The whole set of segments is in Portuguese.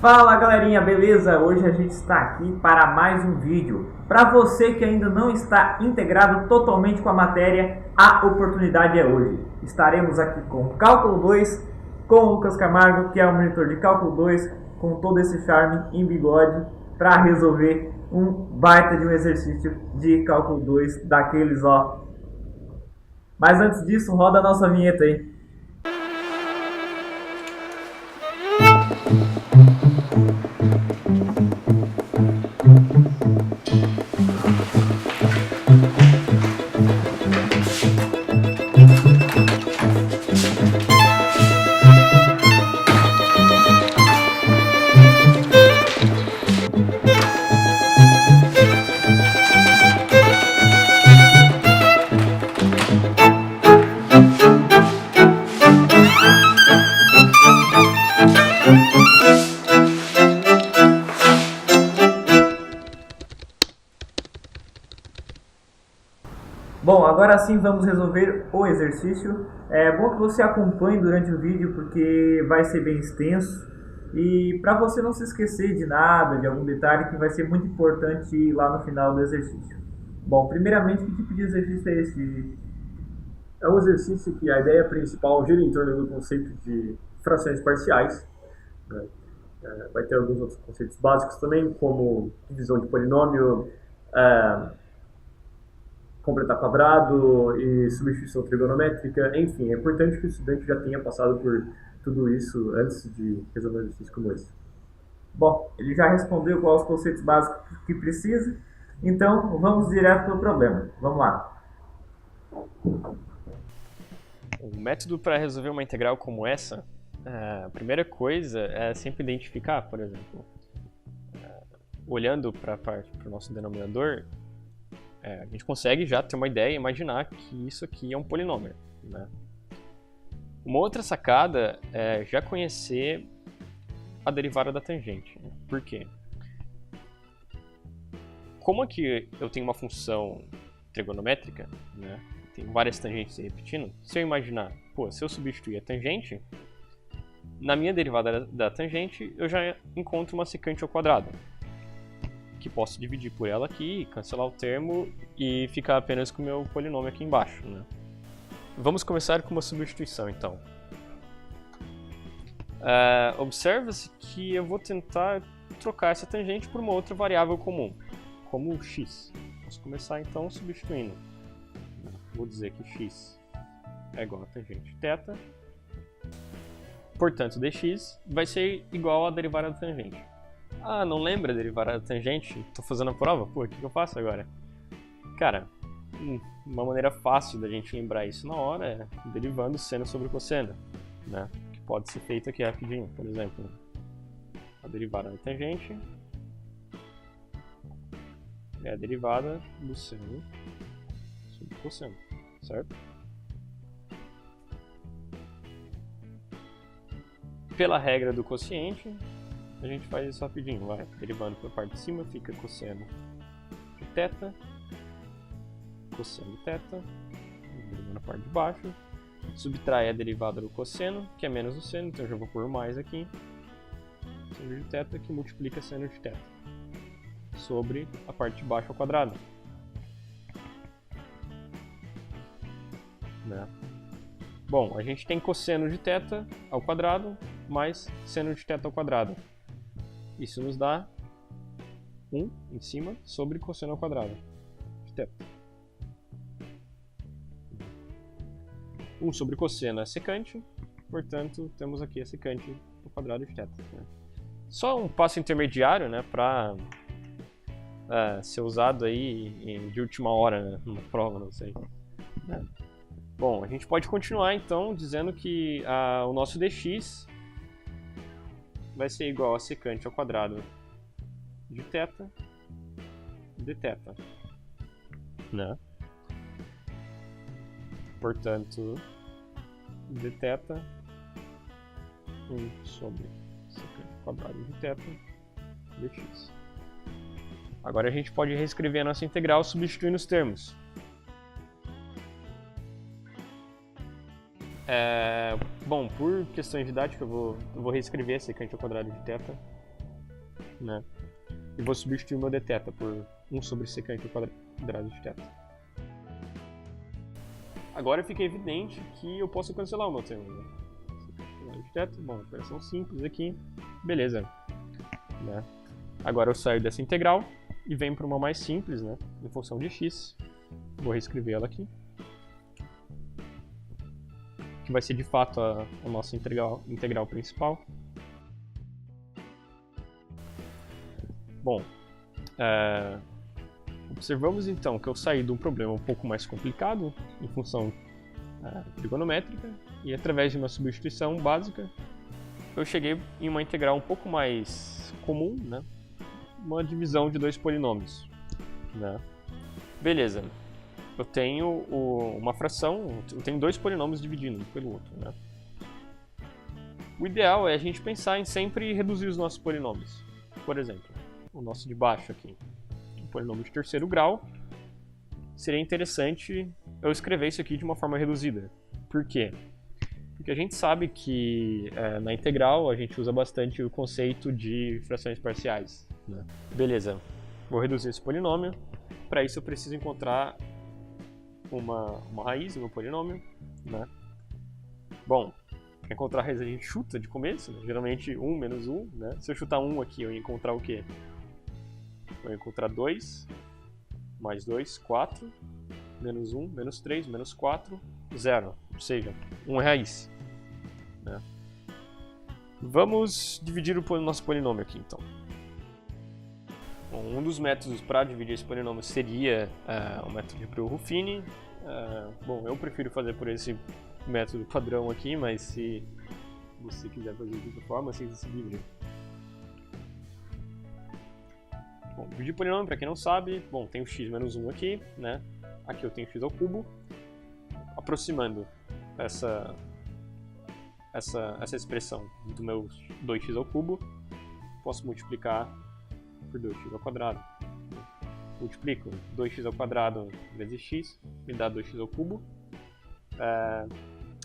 Fala galerinha, beleza? Hoje a gente está aqui para mais um vídeo. Para você que ainda não está integrado totalmente com a matéria, a oportunidade é hoje. Estaremos aqui com o Cálculo 2, com o Lucas Camargo, que é o monitor de Cálculo 2, com todo esse charme em bigode, para resolver um baita de um exercício de Cálculo 2 daqueles, ó. Mas antes disso, roda a nossa vinheta aí. Bom, agora sim vamos resolver o exercício. É bom que você acompanhe durante o vídeo porque vai ser bem extenso e para você não se esquecer de nada, de algum detalhe que vai ser muito importante lá no final do exercício. Bom, primeiramente, que tipo de exercício é esse? É um exercício que a ideia principal gira em torno do conceito de frações parciais, né? Vai ter alguns outros conceitos básicos também, como divisão de polinômio, completar quadrado e substituição trigonométrica. Enfim, é importante que o estudante já tenha passado por tudo isso antes de resolver um exercício como esse. Bom, ele já respondeu quais os conceitos básicos que precisa, então vamos direto para o problema. Vamos lá. O método para resolver uma integral como essa, a primeira coisa é sempre identificar, por exemplo, olhando para o nosso denominador, a gente consegue já ter uma ideia e imaginar que isso aqui é um polinômio, né? Uma outra sacada é já conhecer a derivada da tangente. Né? Por quê? Como aqui eu tenho uma função trigonométrica, né? Tem várias tangentes se repetindo, se eu imaginar, se eu substituir a tangente, na minha derivada da tangente eu já encontro uma secante ao quadrado, que posso dividir por ela aqui, cancelar o termo e ficar apenas com o meu polinômio aqui embaixo, né? Vamos começar com uma substituição, então. Observa-se que eu vou tentar trocar essa tangente por uma outra variável comum, como x. Vamos começar, então, substituindo. Vou dizer que x é igual a tangente θ. Portanto, dx vai ser igual a derivada da tangente. Ah, não lembra a derivada da tangente? Estou fazendo a prova? O que eu faço agora? Cara, uma maneira fácil da gente lembrar isso na hora é derivando seno sobre cosseno, né? Que pode ser feito aqui rapidinho. Por exemplo, a derivada da tangente é a derivada do seno sobre cosseno, certo? Pela regra do quociente, a gente faz isso rapidinho, vai. Derivando para a parte de cima, fica cosseno de θ, cosseno de θ, derivando a parte de baixo, subtrai a derivada do cosseno, que é menos o seno, então eu já vou pôr mais aqui, seno de θ, que multiplica seno de θ, sobre a parte de baixo ao quadrado. Né? Bom, a gente tem cosseno de θ ao quadrado mais seno de θ ao quadrado. Isso nos dá 1 em cima sobre cosseno ao quadrado de θ. 1 sobre cosseno é secante, portanto temos aqui a secante ao quadrado de θ. Né? Só um passo intermediário, né, para ser usado aí de última hora, né, numa prova, não sei. Né? Bom, a gente pode continuar então dizendo que o nosso dx vai ser igual a secante ao quadrado de θ dθ, né? Portanto, dθ 1 sobre secante ao quadrado de θ dx. Agora a gente pode reescrever a nossa integral substituindo os termos. Bom, por questões didáticas eu vou reescrever a secante ao quadrado de θ né? E vou substituir o meu dθ por 1 sobre secante ao quadrado de θ. Agora fica evidente que eu posso cancelar o meu termo, né? Bom, operação simples aqui, beleza, né? Agora eu saio dessa integral e venho para uma mais simples, né? Em função de x, vou reescrever ela aqui, que vai ser de fato a nossa integral principal. Bom, observamos então que eu saí de um problema um pouco mais complicado em função trigonométrica, e através de uma substituição básica eu cheguei em uma integral um pouco mais comum, né? Uma divisão de dois polinômios, né? Beleza, eu tenho uma fração, eu tenho dois polinômios dividindo um pelo outro, né? O ideal é a gente pensar em sempre reduzir os nossos polinômios. Por exemplo, o nosso de baixo aqui, um polinômio de terceiro grau, seria interessante eu escrever isso aqui de uma forma reduzida. Por quê? Porque a gente sabe que na integral a gente usa bastante o conceito de frações parciais, né? Beleza, vou reduzir esse polinômio. Para isso eu preciso encontrar uma raiz do meu polinômio, né? Bom, para encontrar a raiz a gente chuta de começo, né? Geralmente 1 menos 1, né? Se eu chutar 1 aqui, eu ia encontrar o quê? Eu ia encontrar 2, mais 2, 4, menos 1, menos 3, menos 4, 0. Ou seja, 1 é raiz, né? Vamos dividir o nosso polinômio aqui, então. Bom, um dos métodos para dividir esse polinômio seria o método de Breuil-Ruffini. Bom, eu prefiro fazer por esse método padrão aqui, mas se você quiser fazer de outra forma, sinta-se livre. Bom, dividir polinômio, para quem não sabe, bom, tem o x menos 1 aqui, né? Aqui eu tenho x ao cubo. Aproximando essa expressão do meu 2x ao cubo, posso multiplicar por 2x ao quadrado. Multiplico 2x ao quadrado vezes x, me dá 2x ao cubo.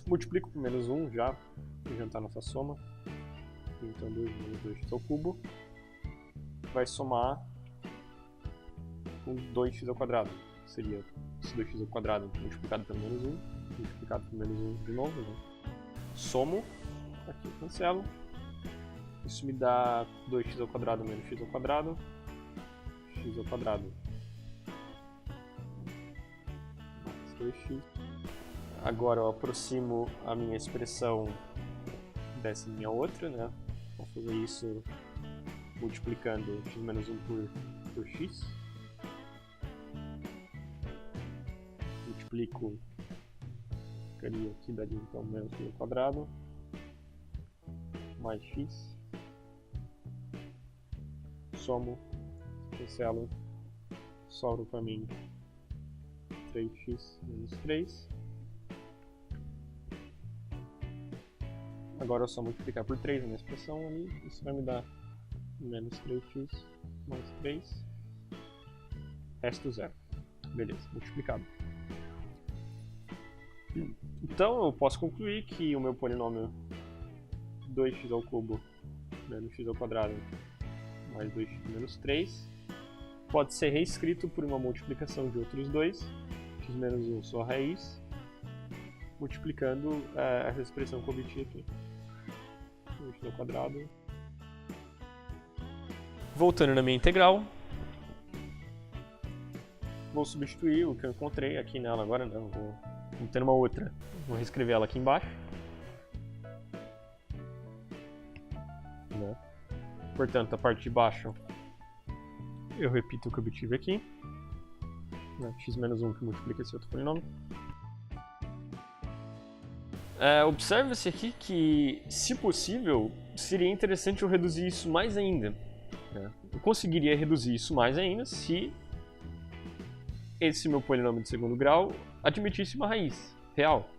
Multiplico por menos 1 já, para adiantar nossa soma. Então 2 menos 2x ao cubo vai somar com 2x ao quadrado. Seria esse 2x ao quadrado multiplicado pelo menos 1, multiplicado por menos 1 de novo, né? Somo, aqui eu cancelo. Isso me dá 2x ao quadrado menos x ao quadrado, x ao quadrado mais 2x. Agora eu aproximo a minha expressão dessa minha outra, né? Vou fazer isso multiplicando x menos 1 por x. Multiplico, ficaria aqui, daria então menos x ao quadrado, mais x. Somo, cancelo, sobra para mim 3x menos 3. Agora é só multiplicar por 3 na minha expressão ali, isso vai me dar menos 3x mais 3, resto 0. Beleza, multiplicado. Então eu posso concluir que o meu polinômio 2x ao cubo menos x ao quadrado mais 2x menos 3 pode ser reescrito por uma multiplicação de outros dois, x menos 1 sua raiz, multiplicando essa expressão que eu obtive aqui, 2x ao quadrado. Voltando na minha integral, vou substituir o que eu encontrei aqui nela agora, não, vou ter uma outra, vou reescrever ela aqui embaixo, né? Portanto, a parte de baixo eu repito o que eu obtive aqui, né? X menos 1 que multiplica esse outro polinômio. Observa-se aqui que, se possível, seria interessante eu reduzir isso mais ainda, né? Eu conseguiria reduzir isso mais ainda se esse meu polinômio de segundo grau admitisse uma raiz real.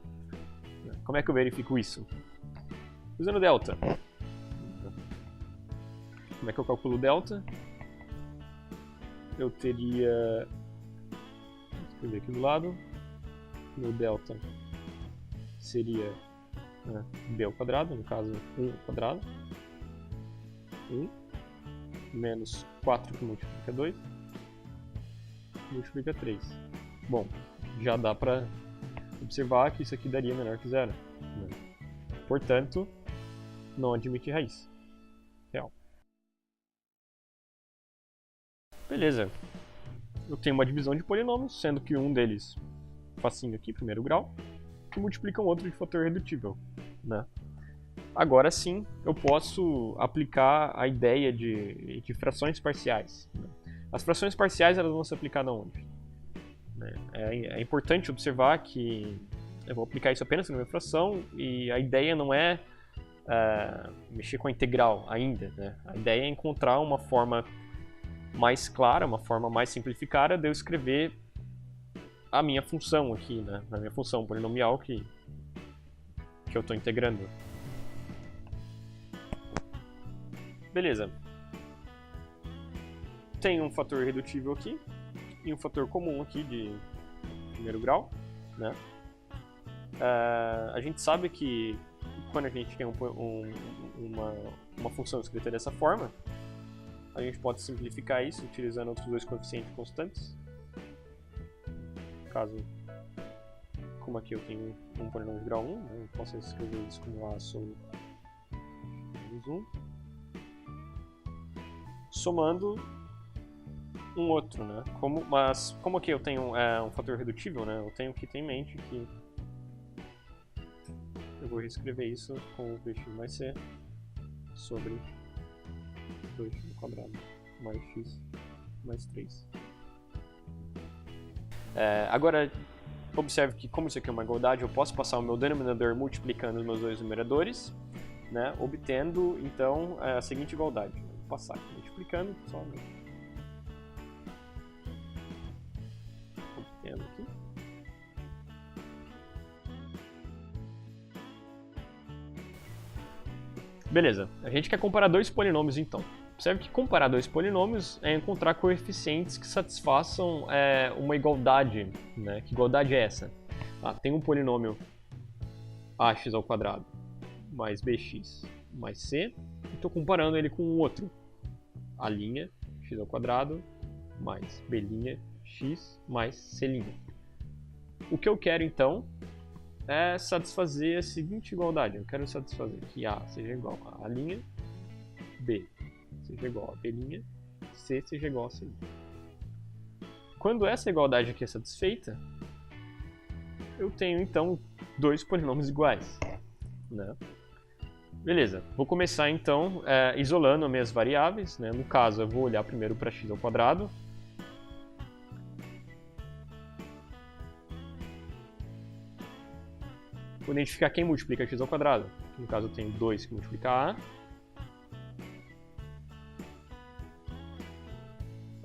Como é que eu verifico isso? Usando delta. Como é que eu calculo delta? Eu teria... Vou escrever aqui do lado. Meu delta seria b ao quadrado, no caso 1 ao quadrado. 1 menos 4 que multiplica 2, multiplica 3. Bom, já dá para observar que isso aqui daria menor que zero, né? Portanto, não admite raiz real. Beleza. Eu tenho uma divisão de polinômios, sendo que um deles, facinho aqui, primeiro grau, que multiplica um outro de fator redutível, né? Agora sim, eu posso aplicar a ideia de frações parciais, né? As frações parciais elas vão se aplicar aonde? É importante observar que eu vou aplicar isso apenas na minha fração e a ideia não é mexer com a integral ainda, né? A ideia é encontrar uma forma mais clara, uma forma mais simplificada de eu escrever a minha função aqui, né? A minha função polinomial que eu estou integrando. Beleza. Tem um fator redutível aqui e um fator comum aqui de primeiro grau, né? A gente sabe que quando a gente tem uma função escrita dessa forma, a gente pode simplificar isso utilizando outros dois coeficientes constantes. Caso, como aqui eu tenho um polinômio de grau 1, né, eu posso escrever isso como A sobre menos 1, somando um outro, né? Mas como aqui eu tenho um fator redutível, né, eu tenho que ter em mente que eu vou reescrever isso com o bx mais c sobre 2x quadrado mais x mais 3. Agora, observe que como isso aqui é uma igualdade, eu posso passar o meu denominador multiplicando os meus dois numeradores, né, obtendo então a seguinte igualdade. Vou passar aqui multiplicando, só obtendo aqui. Beleza, a gente quer comparar dois polinômios então. Observe que comparar dois polinômios é encontrar coeficientes que satisfaçam uma igualdade, né? Que igualdade é essa? Tem um polinômio ax ao quadrado mais bx mais c, e estou comparando ele com um outro, a' x ao quadrado mais b' x mais c'. O que eu quero então é satisfazer a seguinte igualdade. Eu quero satisfazer que A seja igual a A', B seja igual a B', C seja igual a C'. Quando essa igualdade aqui é satisfeita, eu tenho então dois polinômios iguais, né? Beleza, vou começar então isolando as minhas variáveis, né? No caso, eu vou olhar primeiro para x ao quadrado. Vou identificar quem multiplica x ao quadrado. No caso, eu tenho 2 que multiplica a.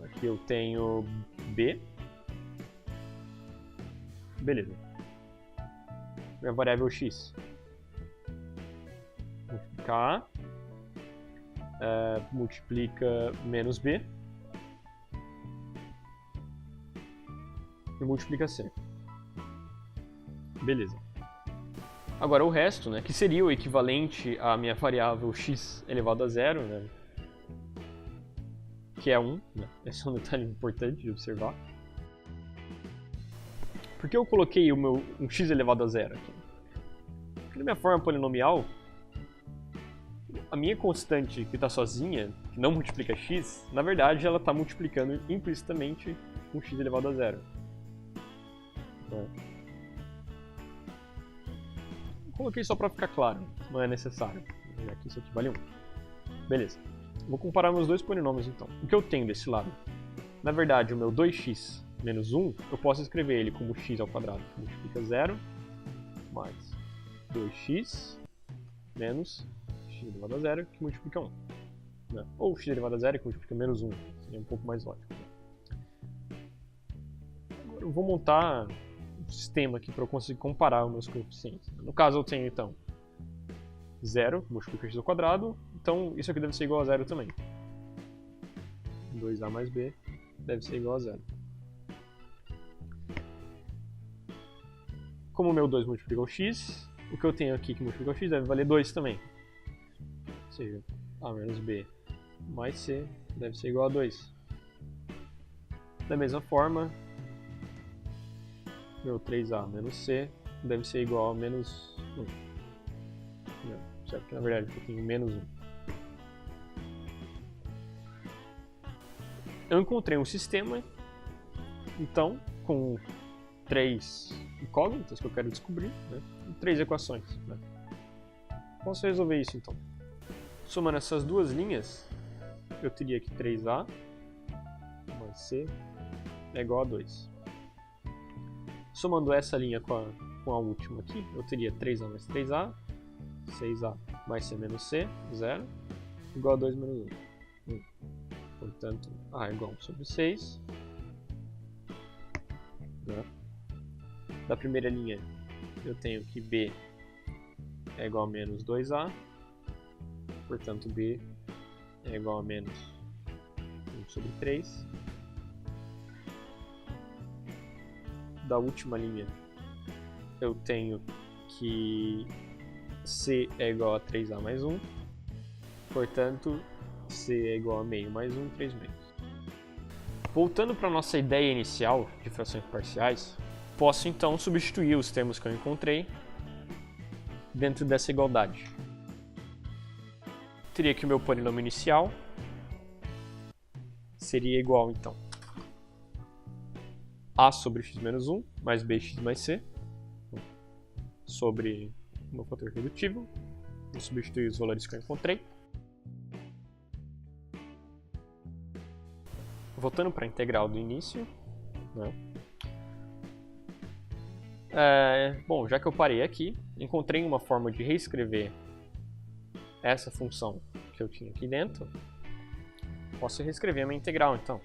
Aqui eu tenho b. Beleza. Minha variável x multiplica a. Multiplica menos b. E multiplica c. Beleza. Agora o resto, né, que seria o equivalente à minha variável x elevado a zero, né, que é 1, né, esse é um detalhe importante de observar. Por que eu coloquei um x elevado a zero aqui? Porque na minha forma polinomial, a minha constante que está sozinha, que não multiplica x, na verdade ela está multiplicando implicitamente um x elevado a zero. Coloquei só para ficar claro, não é necessário, já que isso aqui vale 1. Beleza. Vou comparar meus dois polinômios então. O que eu tenho desse lado? Na verdade, o meu 2x menos 1, eu posso escrever ele como x ao quadrado, que multiplica 0, mais 2x menos x elevado a 0, que multiplica 1. Né? Ou x elevado a 0, que multiplica menos 1. Seria um pouco mais lógico. Agora eu vou montar sistema aqui para eu conseguir comparar os meus coeficientes. No caso eu tenho então 0 multiplica x ao quadrado, então isso aqui deve ser igual a 0 também. 2a mais b deve ser igual a 0. Como o meu 2 multiplica o x, o que eu tenho aqui que multiplica o x deve valer 2 também. Ou seja, a menos b mais C deve ser igual a 2. Da mesma forma, meu 3A menos C deve ser igual a menos 1. Certo que na verdade eu tenho menos 1. Eu encontrei um sistema, então, com 3 incógnitas que eu quero descobrir, né? E 3 equações. Né? Posso resolver isso então. Somando essas duas linhas, eu teria que 3A mais C é igual a 2. Somando essa linha com a última aqui, eu teria 3A mais 3A, 6A mais C menos C, 0, igual a 2 menos 1. Portanto, A é igual a 1 sobre 6. Né? Da primeira linha, eu tenho que B é igual a menos 2A. Portanto, B é igual a menos 1 sobre 3. Da última linha, eu tenho que C é igual a 3A mais 1. Portanto, C é igual a meio mais 1, 3 meios. Voltando para a nossa ideia inicial de frações parciais, posso então substituir os termos que eu encontrei dentro dessa igualdade. Teria que o meu polinômio inicial seria igual, então, A sobre x menos 1 mais bx mais c sobre o meu fator redutível. Vou substituir os valores que eu encontrei. Voltando para a integral do início, né? Bom, já que eu parei aqui, encontrei uma forma de reescrever essa função que eu tinha aqui dentro. Posso reescrever a minha integral, então.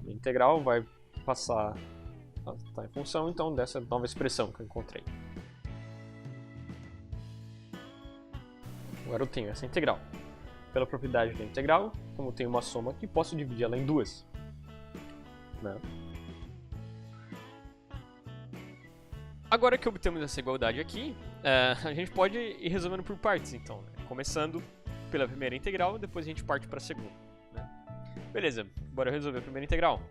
Minha integral vai passar a estar em função, então, dessa nova expressão que eu encontrei. Agora eu tenho essa integral. Pela propriedade da integral, como eu tenho uma soma aqui, posso dividir ela em duas. Né? Agora que obtemos essa igualdade aqui, a gente pode ir resolvendo por partes, então. Né? Começando pela primeira integral, depois a gente parte para a segunda. Né? Beleza, bora resolver a primeira integral.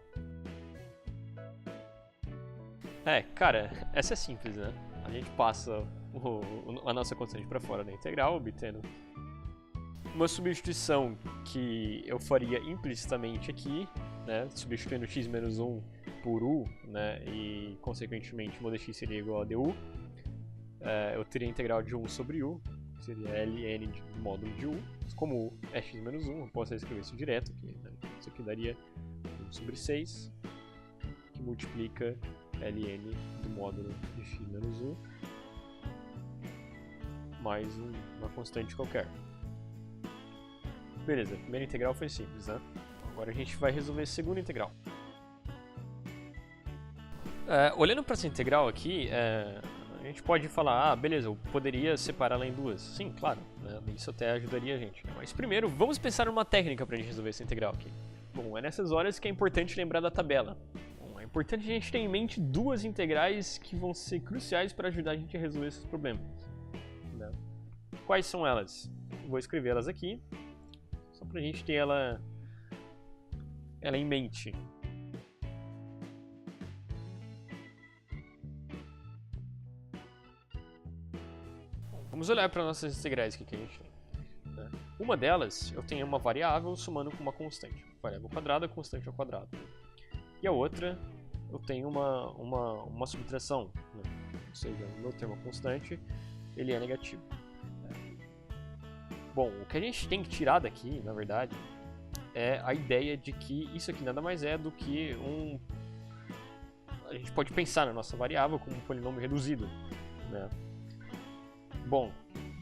Cara, essa é simples, né? A gente passa a nossa constante para fora da integral, obtendo uma substituição que eu faria implicitamente aqui, né? Substituindo x menos 1 por u, né? E consequentemente o dx seria igual a du. Eu teria a integral de 1 sobre u, que seria ln do módulo de u. Como u é x menos 1, eu posso escrever isso direto aqui. Né? Isso aqui daria 1 sobre 6, que multiplica ln do módulo de x menos 1 mais uma constante qualquer. Beleza, a primeira integral foi simples, né? Agora a gente vai resolver a segunda integral. Olhando para essa integral aqui, a gente pode falar, beleza, eu poderia separá-la em duas. Sim, claro, né? Isso até ajudaria a gente. Mas primeiro, vamos pensar numa técnica para a gente resolver essa integral aqui. Bom, é nessas horas que é importante lembrar da tabela. Bom, é importante a gente ter em mente duas integrais que vão ser cruciais para ajudar a gente a resolver esses problemas. Né? Quais são elas? Vou escrevê-las aqui, só para a gente ter ela em mente. Vamos olhar para nossas integrais que a gente tem. Né? Uma delas, eu tenho uma variável somando com uma constante. Variável quadrada, constante ao quadrado. E a outra, eu tenho uma subtração. Né? Ou seja, o meu termo constante, ele é negativo. Bom, o que a gente tem que tirar daqui, na verdade, é a ideia de que isso aqui nada mais é do que a gente pode pensar na nossa variável como um polinômio reduzido. Né? Bom,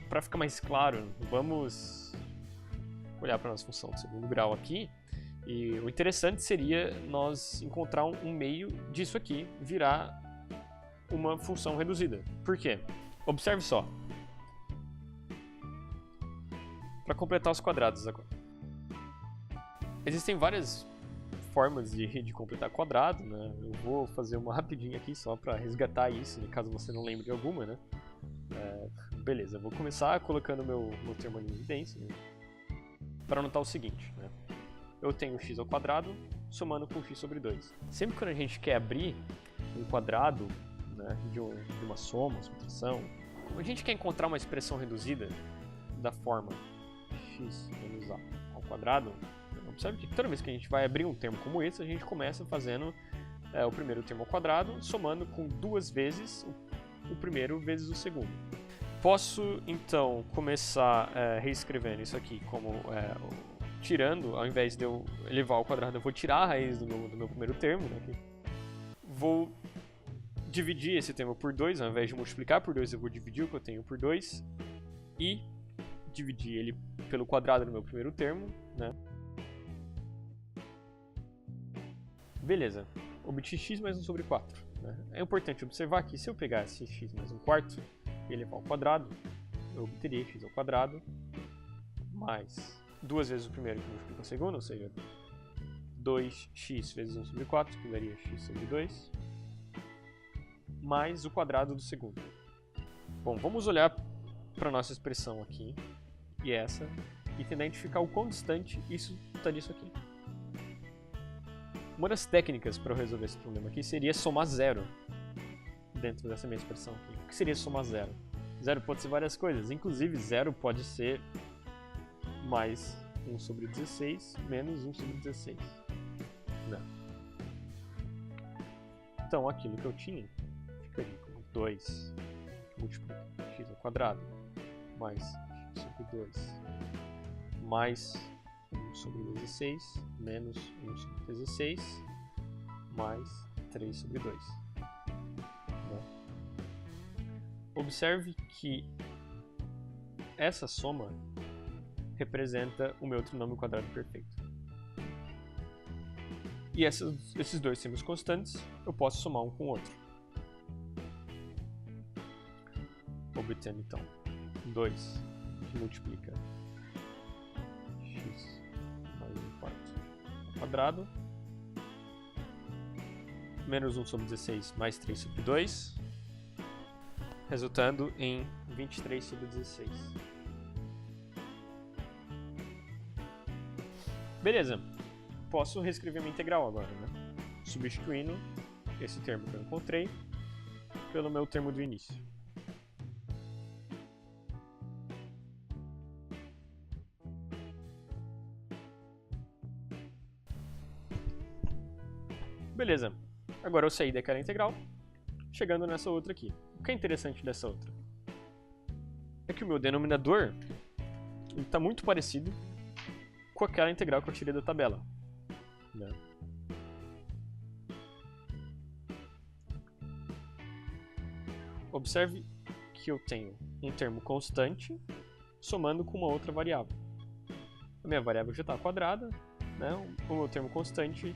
para ficar mais claro, vamos olhar para a nossa função de segundo grau aqui. E o interessante seria nós encontrar um meio disso aqui virar uma função reduzida. Por quê? Observe só. Para completar os quadrados agora. Existem várias formas de completar quadrado, né? Eu vou fazer uma rapidinha aqui só para resgatar isso, caso você não lembre de alguma, né? Beleza, eu vou começar colocando meu termo de evidência. Né? para notar o seguinte, né? Eu tenho x ao quadrado somando com x sobre 2. Sempre quando a gente quer abrir um quadrado, né, de uma soma, uma subtração, a gente quer encontrar uma expressão reduzida da forma x menos a ao quadrado, observe que toda vez que a gente vai abrir um termo como esse, a gente começa fazendo o primeiro termo ao quadrado, somando com 2 vezes o primeiro vezes o segundo. Posso, então, começar reescrevendo isso aqui como tirando, ao invés de eu elevar ao quadrado, eu vou tirar a raiz do meu primeiro termo, né, aqui. Vou dividir esse termo por 2, ao invés de multiplicar por 2, eu vou dividir o que eu tenho por 2 e dividir ele pelo quadrado no meu primeiro termo, né. Beleza, obtive x mais 1 sobre 4. Né? É importante observar que se eu pegasse x mais 1/4 e elevar ao quadrado, eu obteria x ao quadrado mais 2 vezes o primeiro que multiplica o segundo, ou seja, 2x vezes 1 sobre 4, que daria x sobre 2, mais o quadrado do segundo. Bom, vamos olhar para a nossa expressão aqui, e essa, e tentar identificar o quão distante isso está disso aqui. Uma das técnicas para eu resolver esse problema aqui seria somar zero dentro dessa minha expressão aqui. O que seria somar zero? Zero pode ser várias coisas, inclusive zero pode ser mais 1 sobre 16 menos 1 sobre 16. Não. Então aquilo que eu tinha ficaria como 2 multiplica x ao quadrado mais x sobre 2 mais 1 sobre 16 menos 1 sobre 16 mais 3 sobre 2. Observe que essa soma representa o meu trinômio quadrado perfeito. E esses dois termos constantes eu posso somar um com o outro. Obtendo então 2 que multiplica x mais 1/4 ao quadrado, menos 1 sobre 16 mais 3 sobre 2, resultando em 23 sobre 16. Beleza, posso reescrever minha integral agora, né? Substituindo esse termo que eu encontrei pelo meu termo do início. Beleza, agora eu saí daquela integral, chegando nessa outra aqui. O que é interessante dessa outra é que o meu denominador está muito parecido com aquela integral que eu tirei da tabela. Né? Observe que eu tenho um termo constante somando com uma outra variável. A minha variável já está quadrada, né? O meu termo constante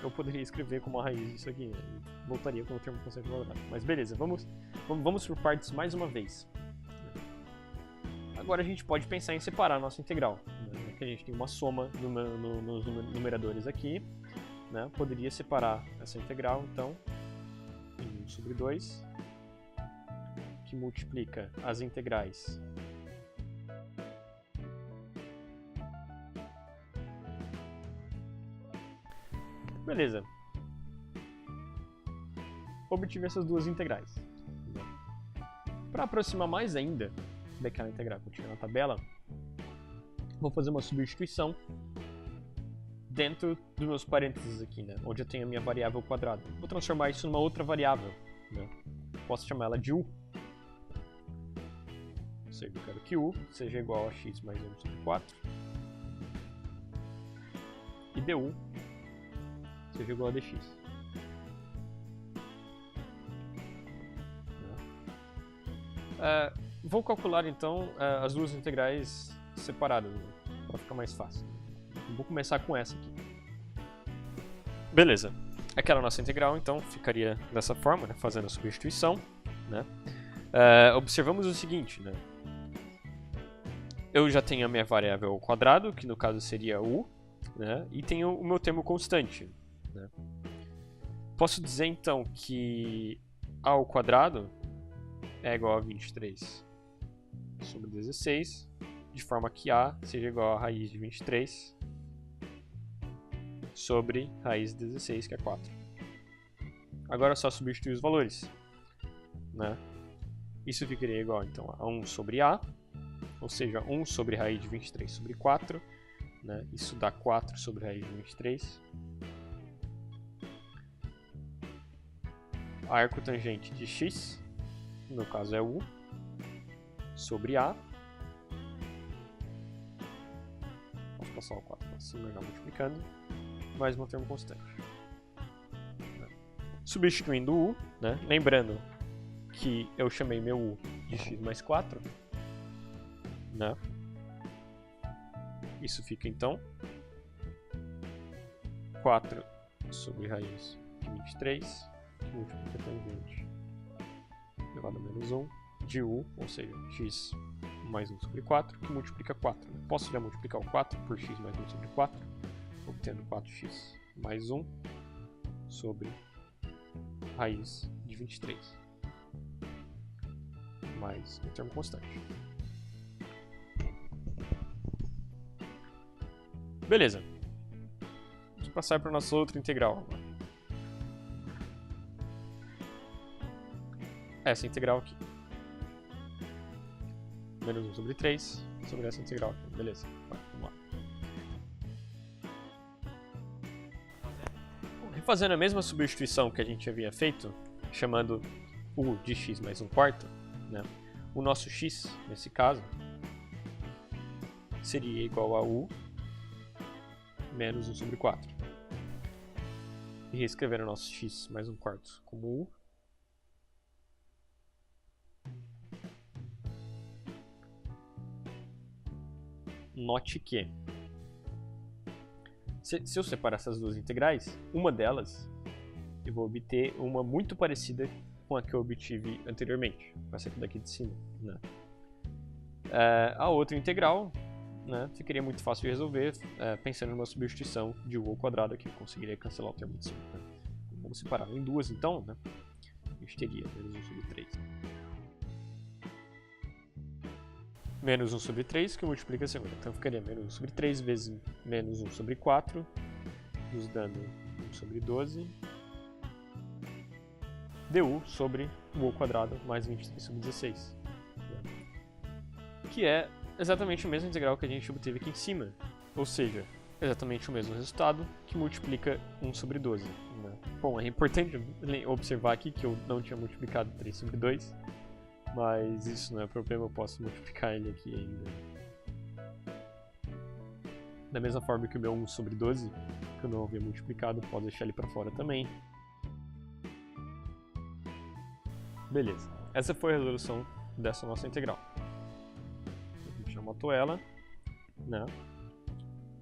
eu poderia escrever como a raiz disso aqui, né? Voltaria com o termo constante quadrado. Mas beleza, vamos por partes mais uma vez. Agora a gente pode pensar em separar a nossa integral. Né? Que a gente tem uma soma nos numeradores aqui. Né? Poderia separar essa integral, então, em 1 sobre 2, que multiplica as integrais beleza. Obtive essas duas integrais. Para aproximar mais ainda daquela integral que eu tinha na tabela, vou fazer uma substituição dentro dos meus parênteses aqui, né? Onde eu tenho a minha variável quadrada. Vou transformar isso numa outra variável. Né? Posso chamar ela de u. Ou seja, eu quero que u seja igual a x mais 1 sobre 4. E du seja igual a dx. Vou calcular então as duas integrais separadas, né, para ficar mais fácil. Vou começar com essa aqui. Beleza. Aquela nossa integral então ficaria dessa forma, né, fazendo a substituição. Né. Observamos o seguinte, né. Eu já tenho a minha variável ao quadrado, que no caso seria u, né, e tenho o meu termo constante. Né. Posso dizer então que a ao quadrado é igual a 23 sobre 16 de forma que A seja igual a raiz de 23 sobre raiz de 16, que é 4. Agora é só substituir os valores, né? Isso ficaria igual então a 1 sobre A, ou seja, 1 sobre raiz de 23 sobre 4, né? Isso dá 4 sobre raiz de 23. Arco tangente de x, no caso é U, sobre A. Posso passar o 4 para cima já multiplicando, mais um termo constante. Substituindo o U, né? Lembrando que eu chamei meu U de x mais 4, né? Isso fica então 4 sobre raiz de 23, que multiplica tangente elevado a menos 1 de U, ou seja, x mais 1 sobre 4, que multiplica 4. Né? Posso já multiplicar o 4 por x mais 1 sobre 4, obtendo 4x mais 1 sobre raiz de 23, mais um termo constante. Beleza. Vamos passar para a nossa outra integral agora. Essa integral aqui. Menos 1 sobre 3 sobre essa integral aqui. Beleza. Vamos lá. Refazendo a mesma substituição que a gente havia feito, chamando U de x mais 1/4, né? O nosso x, nesse caso, seria igual a U menos 1 sobre 4. E reescrever o nosso x mais 1/4 como U. Note que, se eu separar essas duas integrais, uma delas eu vou obter uma muito parecida com a que eu obtive anteriormente, com essa aqui daqui de cima, né? A outra integral, né, ficaria muito fácil de resolver pensando numa substituição de U ao quadrado aqui, eu conseguiria cancelar o termo de cima. Né? Vamos separar em duas então, né? A gente teria menos 1 sobre 3. Menos 1 sobre 3 que multiplica a segunda. Então ficaria menos 1 sobre 3 vezes menos 1 sobre 4, nos dando 1 sobre 12, du sobre U ao quadrado mais 23 sobre 16. Que é exatamente a mesma integral que a gente obteve aqui em cima. Ou seja, exatamente o mesmo resultado que multiplica 1 sobre 12. Né? Bom, é importante observar aqui que eu não tinha multiplicado 3 sobre 2. Mas isso não é problema, eu posso multiplicar ele aqui ainda. Da mesma forma que o meu 1 sobre 12, que eu não havia multiplicado, posso deixar ele para fora também. Beleza, essa foi a resolução dessa nossa integral. A gente já matou ela, né?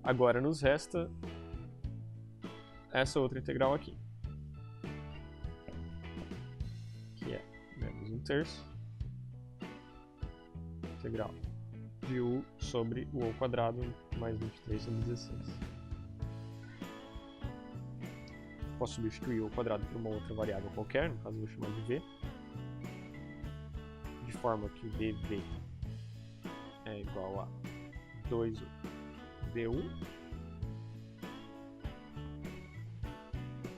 Agora nos resta essa outra integral aqui, que é menos 1/3 integral de U sobre U ao quadrado mais 23 sobre 16. Posso substituir U ao quadrado por uma outra variável qualquer, no caso eu vou chamar de V, de forma que dv é igual a 2U du.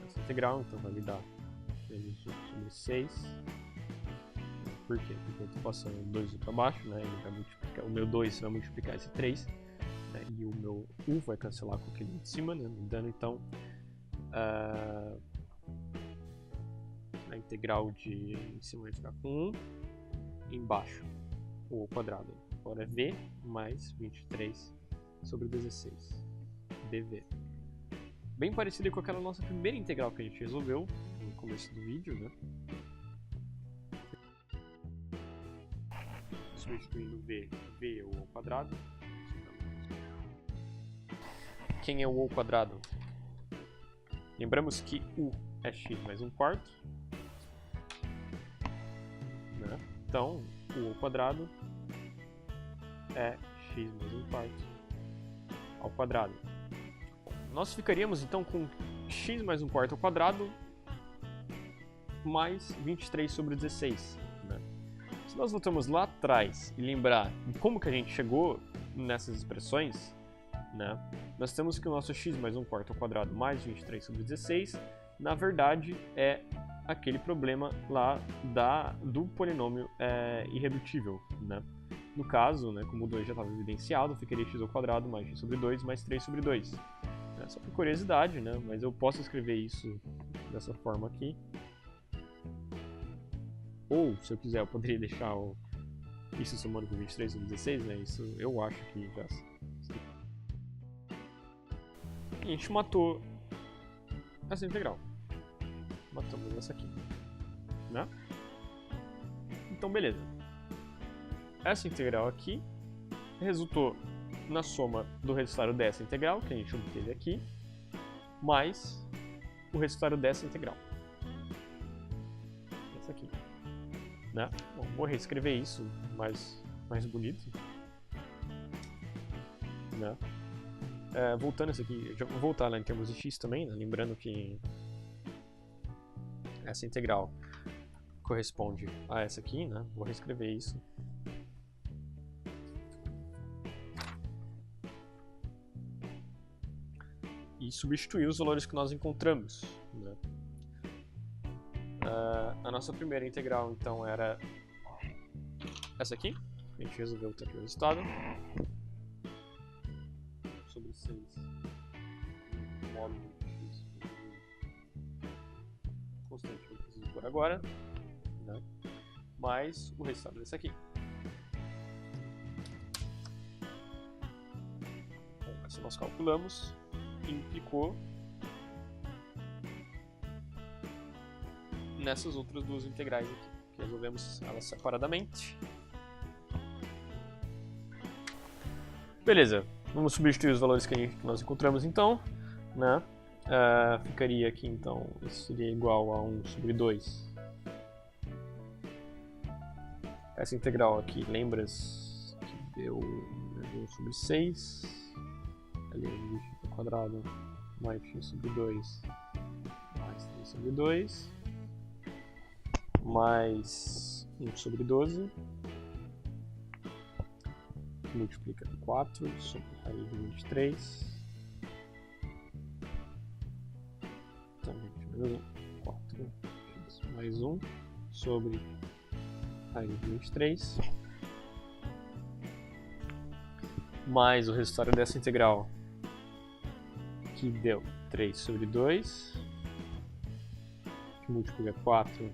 Essa integral então vai me dar menos 1 sobre 6. Por quê? Porque eu estou passando 2 para baixo, né? Ele vai multiplicar, o meu 2 vai multiplicar esse 3, né? E o meu U vai cancelar com aquele de cima, né? Me dando então a integral de em cima vai ficar com 1, embaixo U ao quadrado. Agora é V mais 23 sobre 16 dv. Bem parecido com aquela nossa primeira integral que a gente resolveu no começo do vídeo, né? Substituindo V é U ao quadrado. Quem é o U ao quadrado? Lembramos que U é x mais 1/4. Né? Então, U ao quadrado é x mais 1/4 ao quadrado. Nós ficaríamos então com x mais 1/4 ao quadrado mais 23 sobre 16. Né? Se nós voltamos lá atrás e lembrar como que a gente chegou nessas expressões, né, nós temos que o nosso x mais 1 quarto ao quadrado mais 23 sobre 16, na verdade, é aquele problema lá do polinômio irredutível, né? No caso, né, como o 2 já estava evidenciado, ficaria x ao quadrado mais x sobre 2 mais 3 sobre 2. Só por curiosidade, né, mas eu posso escrever isso dessa forma aqui. Ou, se eu quiser, eu poderia deixar isso somando com 23 sobre 16, né? Isso eu acho que já... E a gente matou essa integral. Matamos essa aqui, né? Então, beleza. Essa integral aqui resultou na soma do resultado dessa integral, que a gente obteve aqui, mais o resultado dessa integral. Essa aqui. Né? Bom, vou reescrever isso mais bonito. Né? Voltando isso aqui, já vou voltar lá em termos de x também, né? Lembrando que essa integral corresponde a essa aqui, né? Vou reescrever isso. E substituir os valores que nós encontramos. Né? A nossa primeira integral, então, era essa aqui. A gente resolveu ter aqui o resultado. Sobre 6 módulo x constante que eu preciso por agora. Né? Mais o resultado desse aqui. Bom, essa nós calculamos. Implicou nessas outras duas integrais aqui, que resolvemos elas separadamente. Beleza, vamos substituir os valores que nós encontramos então, né? Ficaria aqui então, isso seria igual a 1 sobre 2. Essa integral aqui, lembras que deu 1 sobre 6. Ali x ao quadrado mais x sobre 2 mais 3 sobre 2 mais 1 sobre 12 que multiplica 4 sobre raiz de 23 tangente menos 1, 4x mais 1 sobre raiz de 23 mais o resultado dessa integral que deu 3 sobre 2, que multiplica 4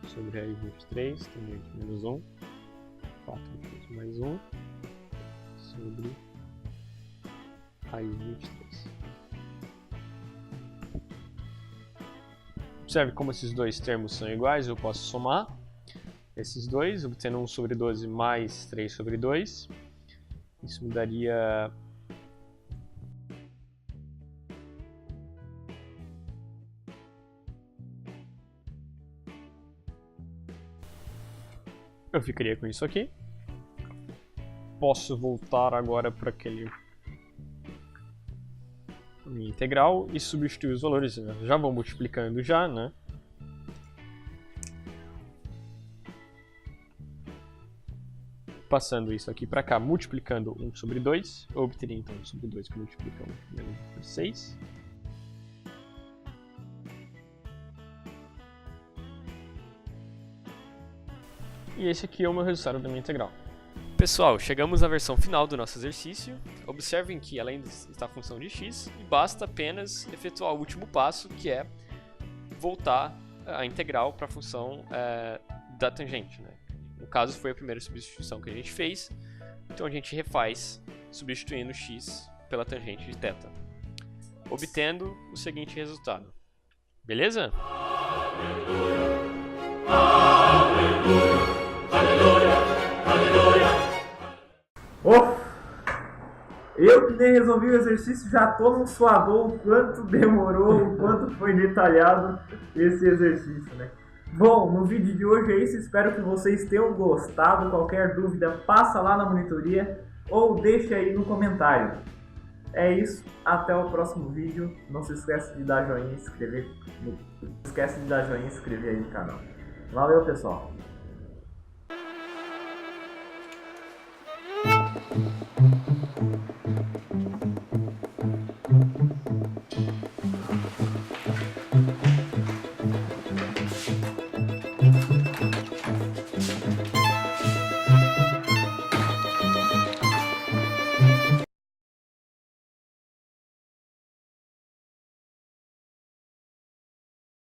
sobre raiz de 23, tangente menos 1, 4x mais 1, sobre raiz de 23. Observe como esses dois termos são iguais, eu posso somar esses dois, obtendo 1 sobre 12 mais 3 sobre 2. Isso me daria... Eu ficaria com isso aqui. Posso voltar agora para minha integral e substituir os valores. Já vou multiplicando já, né? Passando isso aqui para cá, multiplicando 1 sobre 2, eu obteria então 1 sobre 2 que multiplica 1 menos 1 por 6. E esse aqui é o meu resultado da minha integral. Pessoal, chegamos à versão final do nosso exercício. Observem que ela ainda está a função de x e basta apenas efetuar o último passo, que é voltar a integral para a função da tangente, né? No caso, foi a primeira substituição que a gente fez, então a gente refaz substituindo x pela tangente de θ, obtendo o seguinte resultado. Beleza? Eu que nem resolvi o exercício já tô num suador o quanto demorou, o quanto foi detalhado esse exercício, né? Bom, no vídeo de hoje é isso, espero que vocês tenham gostado. Qualquer dúvida, passa lá na monitoria ou deixa aí no comentário. É isso, até o próximo vídeo. Não se esqueça de dar joinha e inscrever. Não esquece de dar joinha e inscrever aí no canal. Valeu, pessoal!